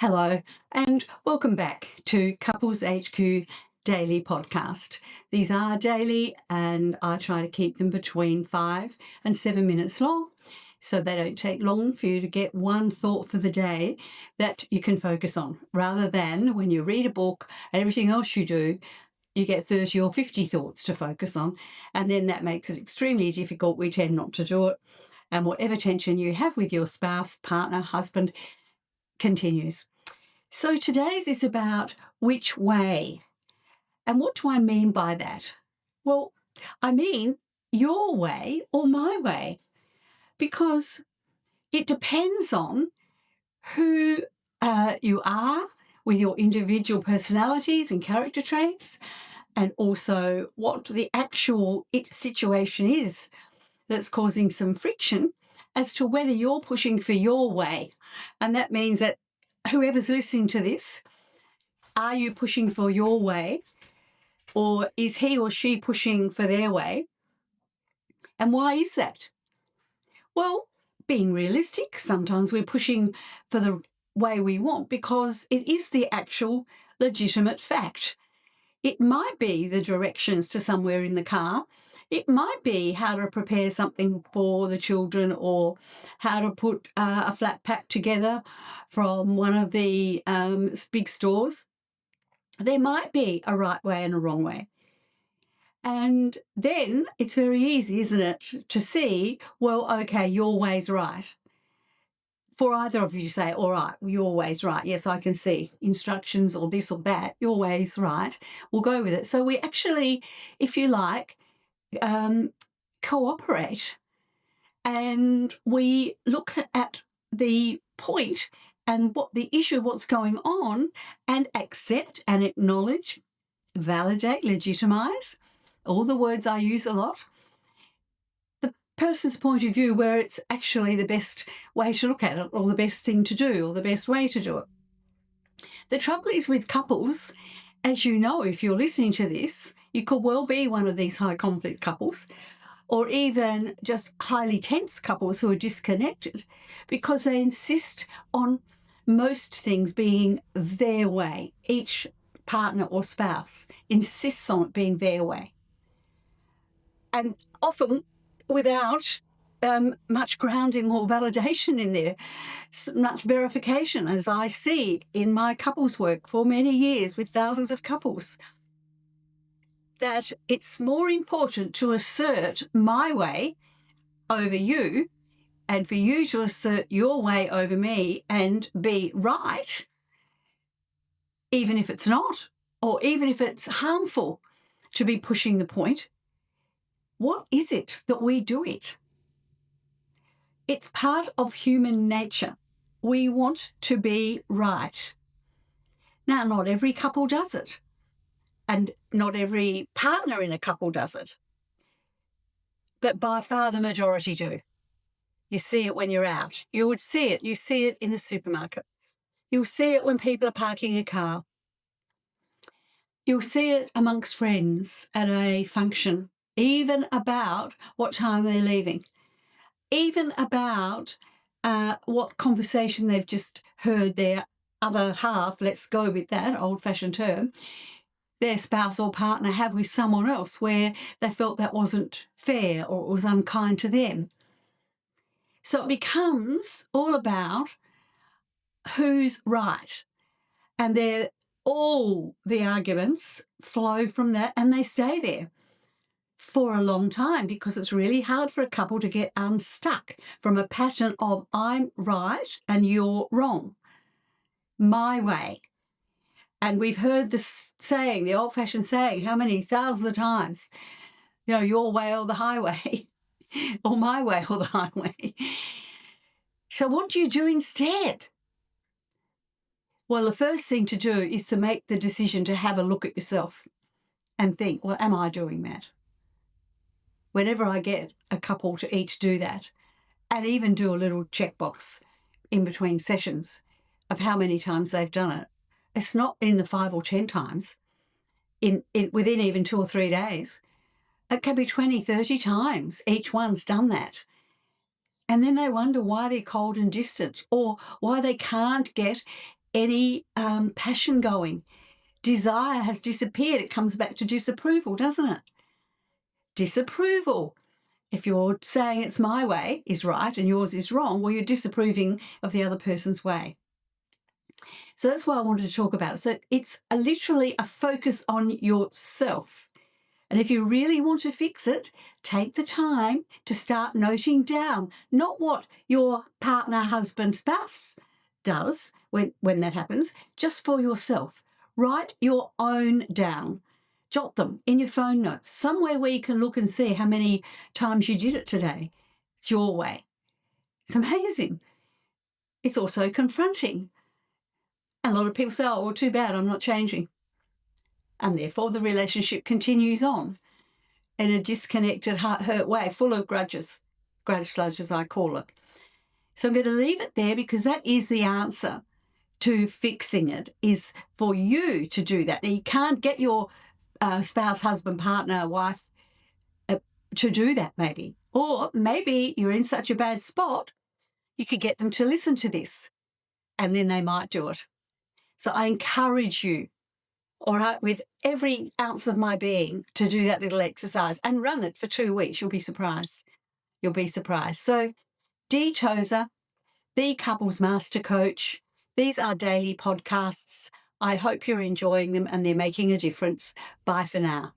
Hello, and welcome back to Couples HQ Daily Podcast. These are daily, and I try to keep them between 5 and 7 minutes long, so they don't take long for you to get one thought for the day that you can focus on, rather than when you read a book and everything else you do, you get 30 or 50 thoughts to focus on, and then that makes it extremely difficult. We tend not to do it, and whatever tension you have with your spouse, partner, husband continues. So today's is about which way. And what do I mean by that? Well, I mean your way or my way, because it depends on who you are with your individual personalities and character traits, and also what the actual situation is that's causing some friction as to whether you're pushing for your way. And that means that whoever's listening to this, are you pushing for your way, or is he or she pushing for their way? And why is that? Well, being realistic, sometimes we're pushing for the way we want because it is the actual legitimate fact. It might be the directions to somewhere in the car. It might be how to prepare something for the children, or how to put a flat pack together from one of the big stores. There might be a right way and a wrong way. And then it's very easy, isn't it, to see, well, okay, your way's right. For either of you to say, all right, well, your way's right. Yes, I can see instructions or this or that. Your way's right. We'll go with it. So we actually, if you like, cooperate, and we look at the point and what the issue of what's going on, and accept and acknowledge, validate, legitimize, all the words I use a lot, the person's point of view, where it's actually the best way to look at it, or the best thing to do, or the best way to do it. The trouble is with couples, as you know, if you're listening to this, you could well be one of these high conflict couples, or even just highly tense couples who are disconnected because they insist on most things being their way. Each partner or spouse insists on it being their way. And often without much grounding or validation in there, much verification, as I see in my couples work for many years with thousands of couples, that it's more important to assert my way over you, and for you to assert your way over me and be right, even if it's not, or even if it's harmful to be pushing the point. What is it that we do it? It's part of human nature. We want to be right. Now, not every couple does it, and not every partner in a couple does it, but by far the majority do. You see it when you're out. You would see it. You see it in the supermarket. You'll see it when people are parking a car. You'll see it amongst friends at a function, even about what time they're leaving, even about what conversation they've just heard their other half, let's go with that old-fashioned term, their spouse or partner have with someone else, where they felt that wasn't fair or it was unkind to them. So it becomes all about who's right. And all the arguments flow from that, and they stay there for a long time, because it's really hard for a couple to get unstuck from a pattern of I'm right and you're wrong, my way. And we've heard this saying, the old-fashioned saying, how many thousands of times? Your way or the highway, or my way or the highway. So what do you do instead? Well, the first thing to do is to make the decision to have a look at yourself and think, well, am I doing that? Whenever I get a couple to each do that, and even do a little checkbox in between sessions of how many times they've done it. It's not in the 5 or 10 times within even 2 or 3 days. It can be 20, 30 times each one's done that. And then they wonder why they're cold and distant, or why they can't get any passion going. Desire has disappeared. It comes back to disapproval, doesn't it? Disapproval. If you're saying it's my way is right and yours is wrong, well, you're disapproving of the other person's way. So that's what I wanted to talk about. So it's literally a focus on yourself. And if you really want to fix it, take the time to start noting down, not what your partner, husband, spouse does when that happens, just for yourself. Write your own down. Jot them in your phone notes, somewhere where you can look and see how many times you did it today. It's your way. It's amazing. It's also confronting. And a lot of people say, oh, well, too bad, I'm not changing. And therefore the relationship continues on in a disconnected, hurt way, full of grudges, grudge sludge as I call it. So I'm going to leave it there because that is the answer to fixing it, is for you to do that. Now, you can't get your spouse, husband, partner, wife to do that maybe. Or maybe you're in such a bad spot, you could get them to listen to this and then they might do it. So I encourage you, all right, with every ounce of my being, to do that little exercise and run it for 2 weeks. You'll be surprised. You'll be surprised. So Dee Tozer, the Couples Master Coach. These are daily podcasts. I hope you're enjoying them and they're making a difference. Bye for now.